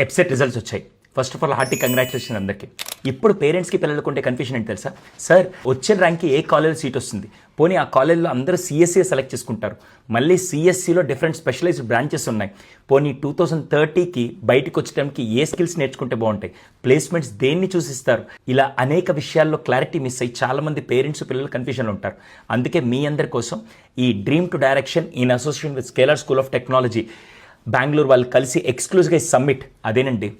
EAPCET results వచ్చాయి. First of all hearty congratulation అందరికీ. ఇప్పుడు పేరెంట్స్కి పిల్లలకు ఉండే కన్ఫ్యూషన్ ఏంటి తెలుసా? సార్ వచ్చిన ర్యాంక్కి ఏ కాలేజ్ సీట్ వస్తుంది, పోనీ ఆ కాలేజ్లో అందరూ సిఎస్సీ సెలెక్ట్ చేసుకుంటారు, మళ్ళీ సిఎస్సిలో డిఫరెంట్ స్పెషలైజ్డ్ బ్రాంచెస్ ఉన్నాయి, పోనీ 2030కి బయటకు వచ్చే టైంకి ఏ స్కిల్స్ నేర్చుకుంటే బాగుంటాయి, ప్లేస్మెంట్స్ దేన్ని చూసిస్తారు, ఇలా అనేక విషయాల్లో క్లారిటీ మిస్ అయ్యి చాలామంది పేరెంట్స్ పిల్లలు కన్ఫ్యూజన్లో ఉంటారు. అందుకే మీ అందరి కోసం ఈ dream to direction in association with scalar school of technology Bengaluru వాళ్ళు కలిసి ఎక్స్క్లూజివ్గా ఈ సమ్మిట్, అదేనండి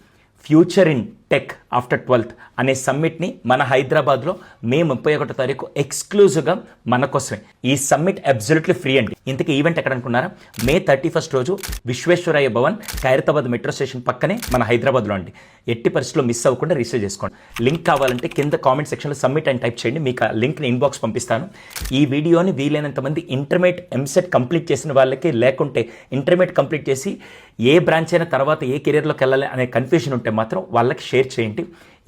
future in tech after 12th అనే సమ్మిట్ని మన హైదరాబాద్లో మే 31వ తారీఖు ఎక్స్క్లూజివ్గా మన కోసమే. ఈ సమ్మిట్ అబ్సల్యూట్లీ ఫ్రీ అండి. ఇంతకీ ఈవెంట్ ఎక్కడ అనుకున్నారా? మే 31st రోజు విశ్వేశ్వరయ్య భవన్ ఖైరతాబాద్ మెట్రో స్టేషన్ పక్కనే మన హైదరాబాద్లో అండి. ఎట్టి పరిస్థితుల్లో మిస్ అవ్వకుండా రిజిస్టర్ చేసుకోండి. లింక్ కావాలంటే కింద కామెంట్ సెక్షన్లో సమ్మిట్ అని టైప్ చేయండి, మీకు ఆ లింక్ని ఇన్బాక్స్ పంపిస్తాను. ఈ వీడియోని వీలైనంత మంది ఇంటర్మీడియట్ ఎంసెట్ కంప్లీట్ చేసిన వాళ్ళకి, లేకుంటే ఇంటర్మీడియట్ కంప్లీట్ చేసి ఏ బ్రాంచ్ అయినా తర్వాత ఏ కెరీర్లోకి వెళ్ళాలి అనే కన్ఫ్యూజన్ ఉంటే మాత్రం వాళ్ళకి షేర్ చేయండి.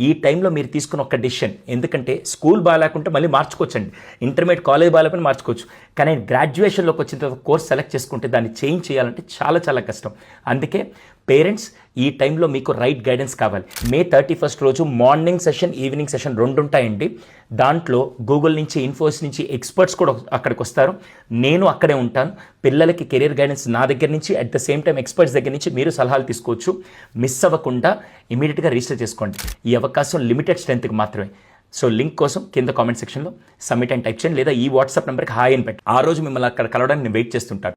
ఈ టైంలో మీరు తీసుకున్న ఒక డిసిషన్, ఎందుకంటే స్కూల్ బాగాలేకుంటే మళ్ళీ మార్చుకోవచ్చండి, ఇంటర్మీడియట్ కాలేజ్ బాగాలేకపోయినా మార్చుకోవచ్చు, కానీ గ్రాడ్యుయేషన్లోకి వచ్చిన తర్వాత కోర్స్ సెలెక్ట్ చేసుకుంటే దాన్ని చేంజ్ చేయాలంటే చాలా చాలా కష్టం. అందుకే పేరెంట్స్ ఈ టైంలో మీకు రైట్ గైడెన్స్ కావాలి. మే 31st రోజు మార్నింగ్ సెషన్, ఈవినింగ్ సెషన్ 2 ఉంటాయండి. దాంట్లో గూగుల్ నుంచి, ఇన్ఫోసిస్ నుంచి ఎక్స్పర్ట్స్ కూడా అక్కడికి వస్తారు, నేను అక్కడే ఉంటాను. పిల్లలకి కెరీర్ గైడెన్స్ నా దగ్గర నుంచి, at the same time experts దగ్గర నుంచి మీరు సలహాలు తీసుకోవచ్చు. మిస్ అవ్వకుండా ఇమీడియట్గా రిజిస్టర్ చేసుకోండి. ఈ అవకాశం లిమిటెడ్ స్ట్రెంత్కి మాత్రమే. సో లింక్ కోసం కింద కామెంట్ సెక్షన్లో సబ్మిట్ అని టైప్ చేయండి, లేదా ఈ వాట్సాప్ నెంబర్కి హాయ్ అని పెట్టి ఆ రోజు మిమ్మల్ని అక్కడ కలవడానికి నేను వెయిట్ చేస్తుంటాను.